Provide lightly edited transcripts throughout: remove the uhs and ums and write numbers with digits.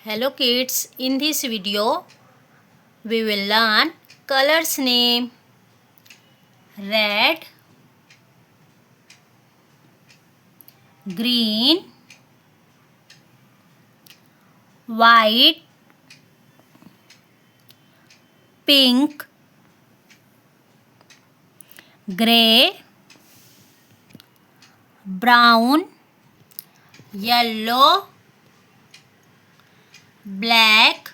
Hello kids, in this video we will learn colors name: red, green, white, pink, grey, brown, yellow, black,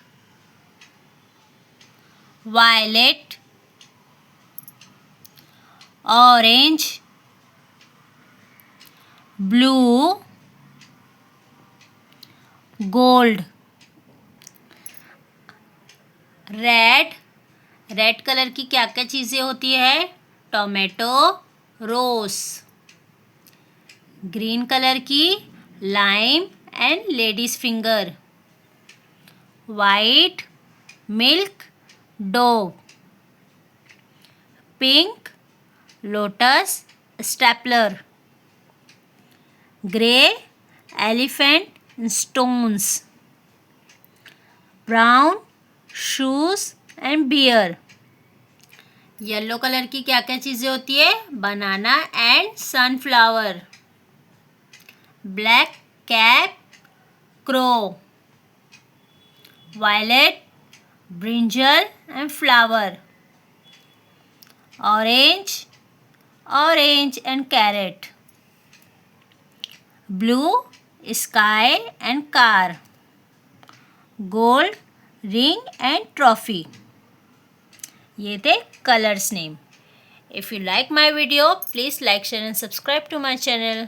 violet, orange, blue, gold. Red colour की क्या क्या चीज़ें होती है? Tomato, rose. Green colour की lime and ladies finger. White milk dove. Pink lotus stapler. Grey elephant stones. Brown shoes and bear. Yellow colour की क्या क्या चीज़ें होती है? Banana and sunflower. Black cap crow. Violet brinjal and flower. Orange and carrot. Blue sky and car. Gold ring and trophy. ये थे colours name. If you like my video, please like, share and subscribe to my channel.